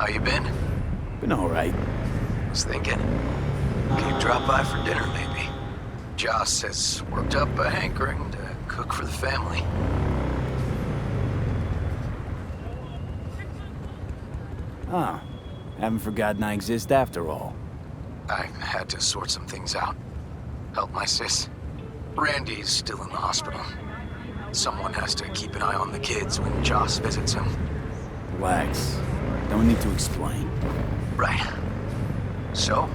How you been? Been alright. Was thinking. Can you drop by for dinner, maybe? Joss has worked up a hankering to cook for the family. Ah, haven't forgotten I exist after all. I had to sort some things out. Help my sis. Randy's still in the hospital. Someone has to keep an eye on the kids when Joss visits him. Relax. Don't need to explain. Right. So,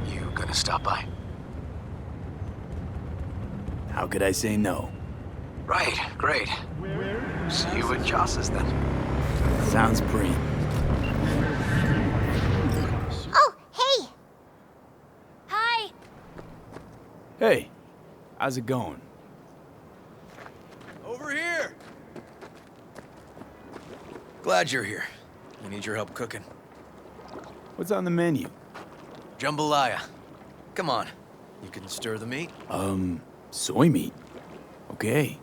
you gonna stop by? How could I say no? Right, great. See you at Joss's then. Sounds pretty. Oh, hey! Hi! Hey, how's it going? Over here! Glad you're here. We need your help cooking. What's on the menu? Jambalaya. Come on. You can stir the meat? Soy meat. Okay.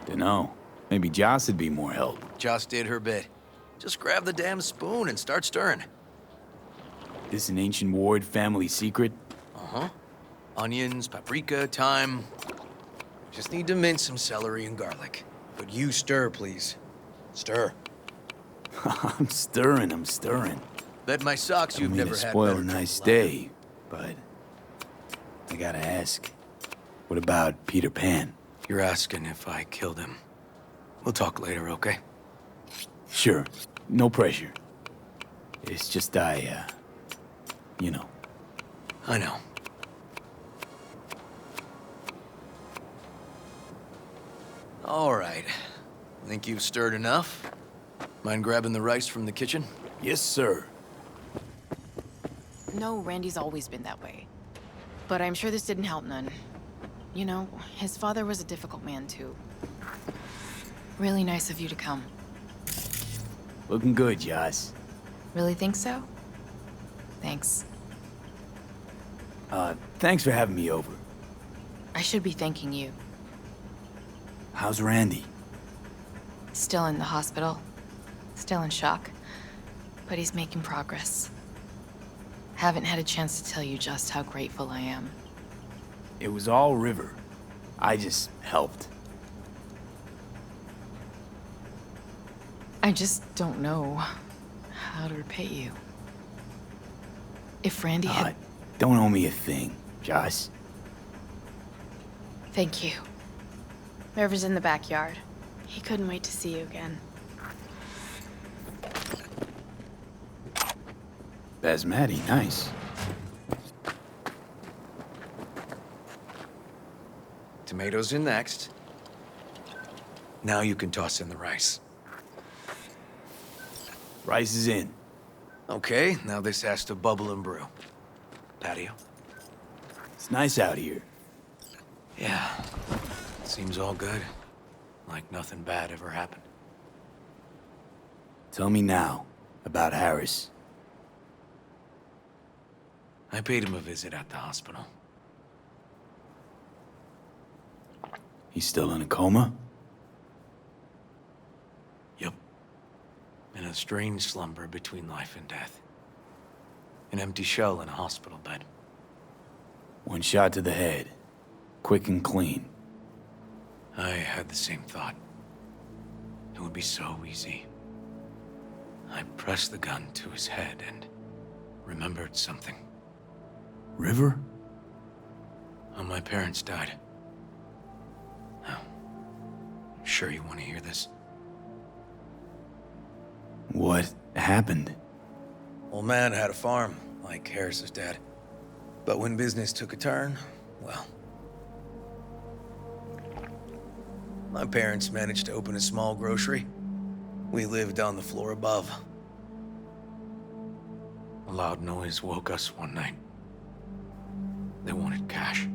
Dunno. Maybe Joss would be more help. Joss did her bit. Just grab the damn spoon and start stirring. This an ancient Ward family secret? Uh-huh. Onions, paprika, thyme. Just need to mince some celery and garlic. But you stir, please. Stir. I'm stirring. Bet my socks you've I mean never to had spoil better a nice jambalaya. day, but I gotta ask. What about Peter Pan? You're asking if I killed him. We'll talk later, okay? Sure, no pressure. It's just you know. I know. All right. Think you've stirred enough? Mind grabbing the rice from the kitchen? Yes, sir. No, Randy's always been that way. But I'm sure this didn't help none. You know, his father was a difficult man, too. Really nice of you to come. Looking good, Joss. Really think so? Thanks. Thanks for having me over. I should be thanking you. How's Randy? Still in the hospital. Still in shock. But he's making progress. Haven't had a chance to tell you just how grateful I am. It was all River. I just helped. I just don't know how to repay you. If Randy had... Don't owe me a thing, Joss. Thank you. River's in the backyard. He couldn't wait to see you again. Basmati, nice. Tomatoes in next. Now you can toss in the rice. Rice is in. Okay, now this has to bubble and brew. Patio? It's nice out here. Yeah. Seems all good. Like nothing bad ever happened. Tell me now about Harris. I paid him a visit at the hospital. He's still in a coma? Yup. In a strange slumber between life and death. An empty shell in a hospital bed. One shot to the head. Quick and clean. I had the same thought. It would be so easy. I pressed the gun to his head and remembered something. River? How my parents died. Now, sure you want to hear this? What happened? Old man had a farm, like Harris's dad. But when business took a turn, well... My parents managed to open a small grocery. We lived on the floor above. A loud noise woke us one night. They wanted cash.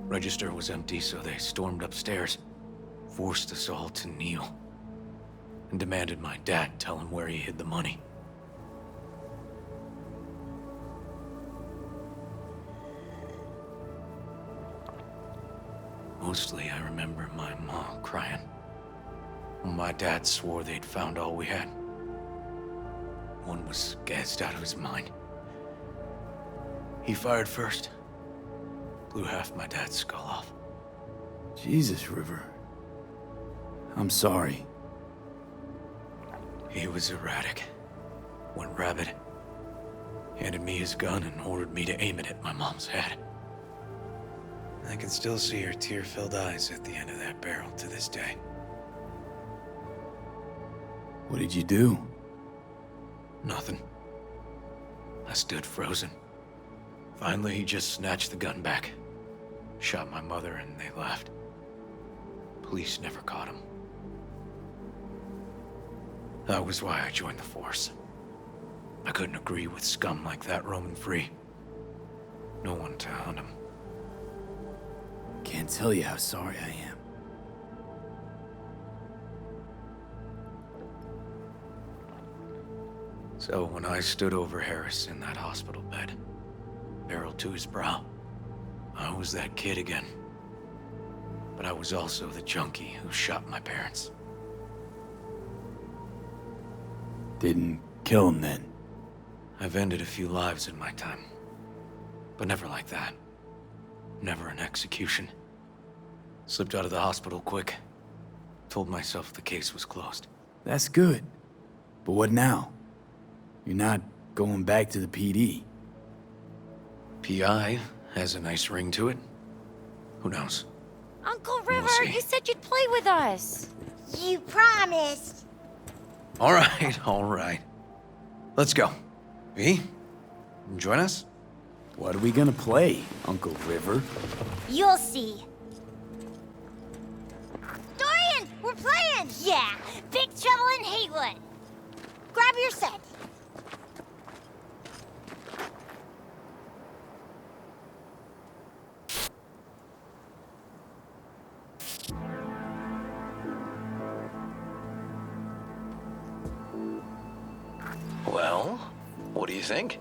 Register was empty, so they stormed upstairs, forced us all to kneel, and demanded my dad tell him where he hid the money. Mostly, I remember my mom crying. My dad swore they'd found all we had. One was gassed out of his mind. He fired first. Blew half my dad's skull off. Jesus, River. I'm sorry. He was erratic. Went rabid. Handed me his gun and ordered me to aim it at my mom's head. I can still see her tear-filled eyes at the end of that barrel to this day. What did you do? Nothing. I stood frozen. Finally, he just snatched the gun back. Shot my mother and they left. Police never caught him. That was why I joined the force. I couldn't agree with scum like that roaming free. No one to hunt him. Can't tell you how sorry I am. So when I stood over Harris in that hospital bed, barrel to his brow, I was that kid again. But I was also the junkie who shot my parents. Didn't kill him then? I've ended a few lives in my time. But never like that. Never an execution. Slipped out of the hospital quick. Told myself the case was closed. That's good. But what now? You're not going back to the PD. PI has a nice ring to it. Who knows? Uncle We'll River, see. you said you'd play with us. You promised. All right, all right. Let's go. V, join us? What are we gonna play, Uncle River? You'll see. Dorian, we're playing! Yeah, Big Trouble in Haywood. Grab your set. Well, what do you think?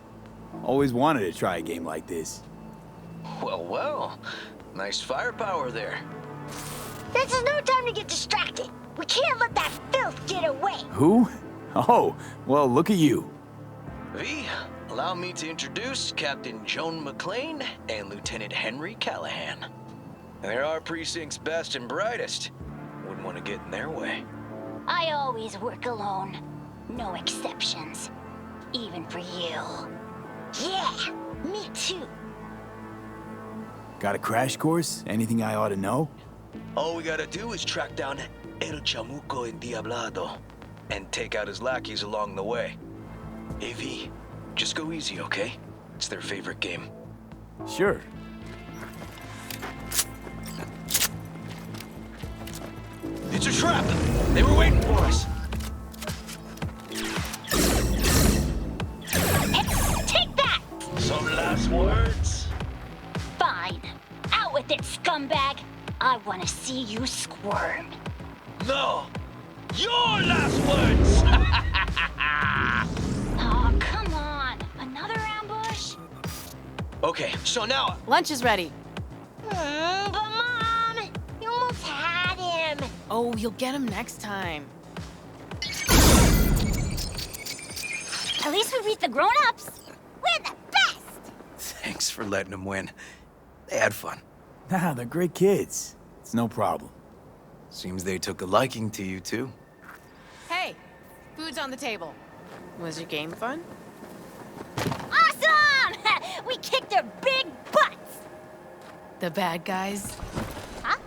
Always wanted to try a game like this. Well, nice firepower there. This is no time to get distracted. We can't let that filth get away. Who? Oh, well, look at you. V, allow me to introduce Captain Joan McClane and Lieutenant Henry Callahan. They're our precinct's best and brightest. Wouldn't want to get in their way. I always work alone. No exceptions. Even for you. Yeah, me too. Got a crash course? Anything I ought to know? All we gotta do is track down El Chamuco Endiablado and take out his lackeys along the way. AV, just go easy, okay? It's their favorite game. Sure. It's a trap! They were waiting for us! Take that! Some last words? Fine. Out with it, scumbag. I want to see you squirm. No! Your last words! Oh, come on. Another ambush? Okay, so now... Lunch is ready. But Mom, you almost had him. Oh, you'll get him next time. At least we beat the grown-ups. We're the best. Thanks for letting them win. They had fun. Nah, they're great kids. It's no problem. Seems they took a liking to you, too. Hey, food's on the table. Was your game fun? Awesome! We kicked their big butts. The bad guys? Huh?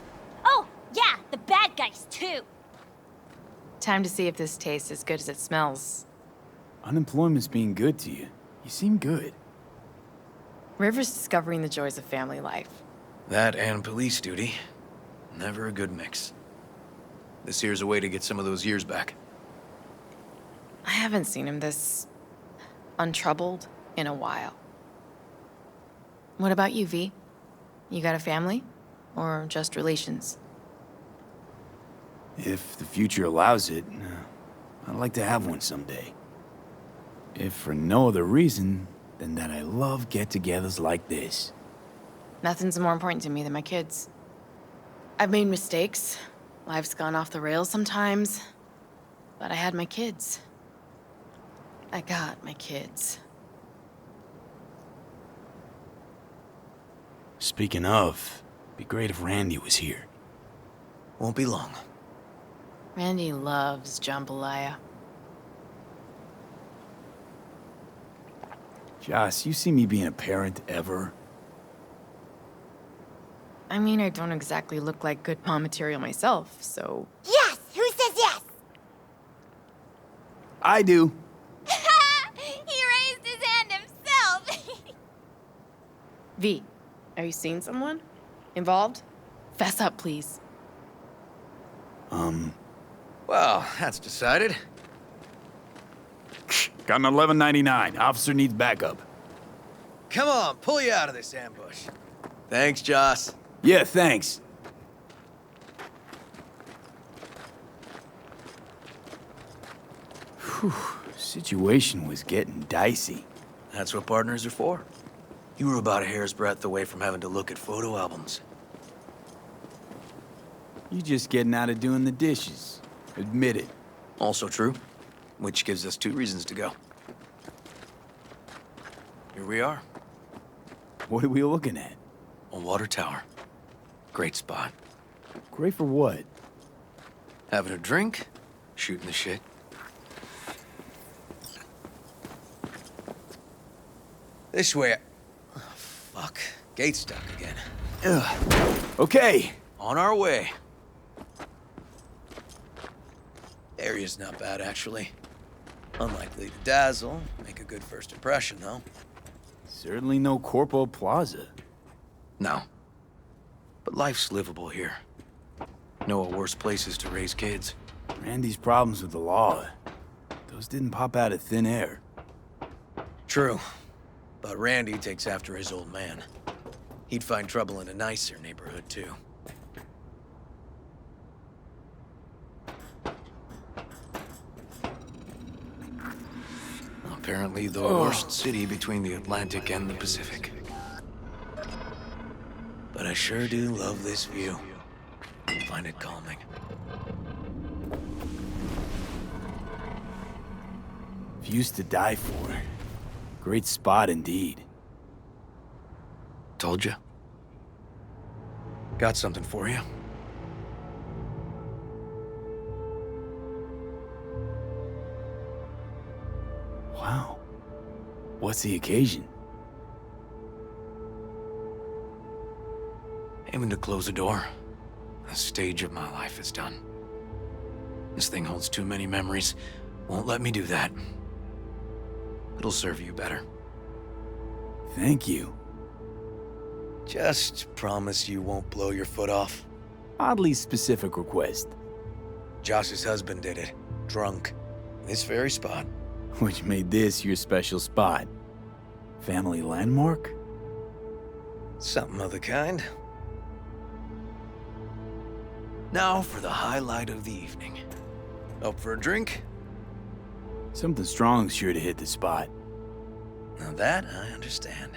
Oh, yeah, the bad guys, too. Time to see if this tastes as good as it smells. Unemployment's being good to you. You seem good. River's discovering the joys of family life. That and police duty. Never a good mix. This here's a way to get some of those years back. I haven't seen him this untroubled in a while. What about you, V? You got a family? Or just relations? If the future allows it, I'd like to have one someday. If for no other reason than that I love get-togethers like this. Nothing's more important to me than my kids. I've made mistakes, Life's gone off the rails sometimes, but I had my kids. I got my kids. Speaking of, be great if Randy was here. Won't be long. Randy loves jambalaya. Joss, you see me being a parent ever? I mean, I don't exactly look like good mom material myself, so... Yes! Who says yes? I do. He raised his hand himself! V, are you seeing someone? Involved? Fess up, please. Well, that's decided. Got an 1199. Officer needs backup. Come on, pull you out of this ambush. Thanks, Joss. Yeah, thanks. Whew, situation was getting dicey. That's what partners are for. You were about a hair's breadth away from having to look at photo albums. You just getting out of doing the dishes. Admit it. Also true, which gives us 2 reasons to go. Here we are, What are we looking at? a water tower. Great spot. Great for what? Having a drink, shooting the shit. This way. Oh, fuck. Gate's stuck again. Ugh. Okay. On our way. Area's not bad, actually. Unlikely to dazzle. Make a good first impression, though. Certainly no Corpo Plaza. No. But life's livable here. Know of worse places to raise kids. Randy's problems with the law. Those didn't pop out of thin air. True. But Randy takes after his old man. He'd find trouble in a nicer neighborhood, too. Apparently the worst city between the Atlantic and the Pacific. But I sure do love this view. Find it calming. Views to die for. Great spot indeed. Told you. Got something for you. Wow. What's the occasion? Aiming to close a door. The stage of my life is done. This thing holds too many memories. Won't let me do that. It'll serve you better. Thank you. Just promise you won't blow your foot off. Oddly specific request. Josh's husband did it. Drunk. This very spot. Which made this your special spot. Family landmark? Something of the kind. Now for the highlight of the evening. Up for a drink? Something strong's sure to hit the spot. Now that I understand.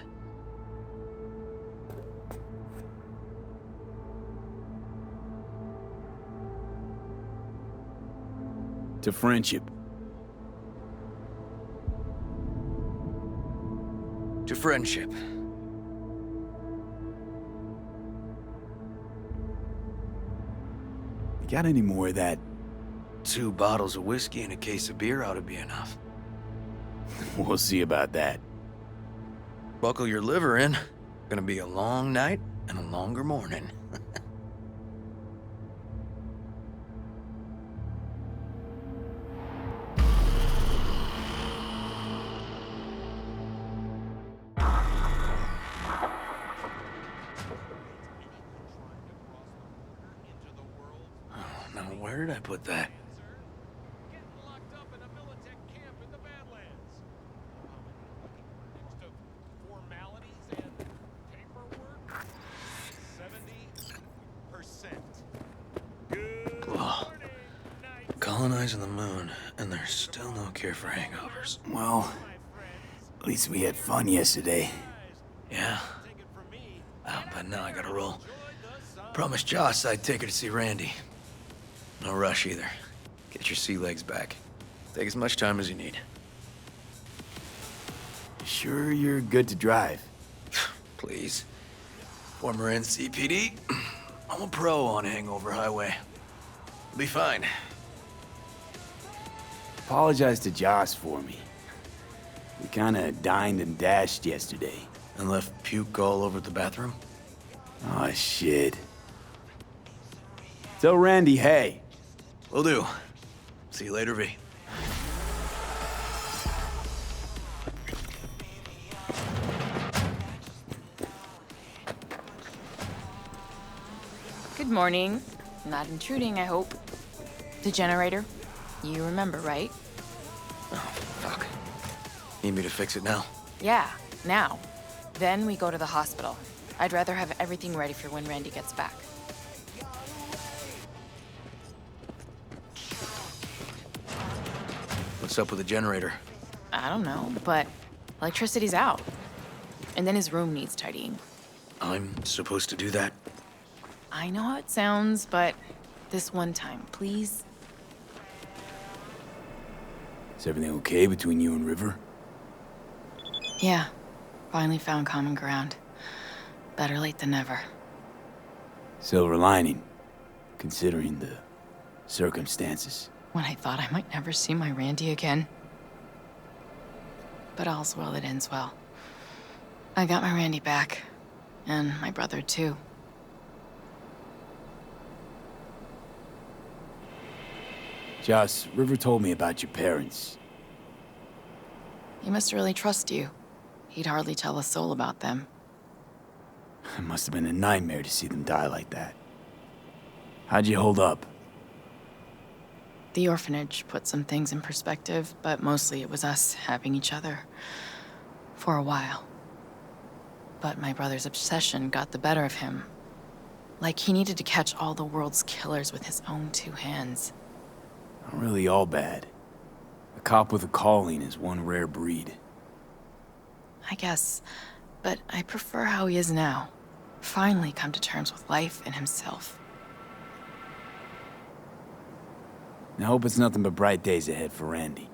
To friendship. To friendship. You got any more of that? 2 bottles of whiskey and a case of beer ought to be enough. We'll see about that. Buckle your liver in. Gonna be a long night and a longer morning. Now where did I put that? Getting locked up in a Militech camp in the Badlands. Next of formalities and paperwork, 70%. Good Whoa. morning, night, Colonizing the moon, and there's still no cure for hangovers. Well, my friends. at least we had fun yesterday. Yeah, Take it from me. but now I gotta roll. Enjoy the sun. Promised Joss I'd take her to see Randy. No rush either. Get your sea legs back. Take as much time as you need. Sure you're good to drive? Please. Former NCPD. I'm a pro on Hangover Highway. Be fine. Apologize to Joss for me. We kinda dined and dashed yesterday. And left puke all over the bathroom? Oh, shit. Tell Randy, hey. Will do. See you later, V. Good morning. Not intruding, I hope. The generator? You remember, right? Oh, fuck. Need me to fix it now? Yeah, now. Then we go to the hospital. I'd rather have everything ready for when Randy gets back. What's up with the generator? I don't know, but electricity's out. And then his room needs tidying. I'm supposed to do that? I know how it sounds, but this one time, please? Is everything okay between you and River? Yeah, finally found common ground. Better late than never. Silver lining, considering the circumstances. When I thought I might never see my Randy again. But all's well that ends well. I got my Randy back. And my brother, too. Joss, River told me about your parents. He must really trust you. He'd hardly tell a soul about them. It must have been a nightmare to see them die like that. How'd you hold up? The orphanage put some things in perspective, but mostly it was us having each other. For a while. But my brother's obsession got the better of him. Like he needed to catch all the world's killers with his own two hands. Not really all bad. A cop with a calling is one rare breed. I guess, but I prefer how he is now. Finally come to terms with life and himself. I hope it's nothing but bright days ahead for Randy.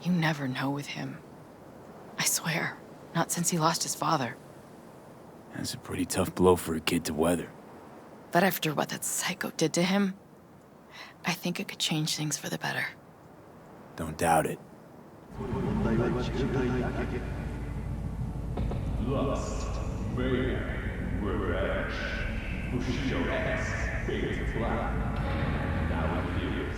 You never know with him. I swear, not since he lost his father. That's a pretty tough blow for a kid to weather. But after what that psycho did to him, I think it could change things for the better. Don't doubt it. Lust, mayhem, revenge. Bushido-X fades black. Now appears.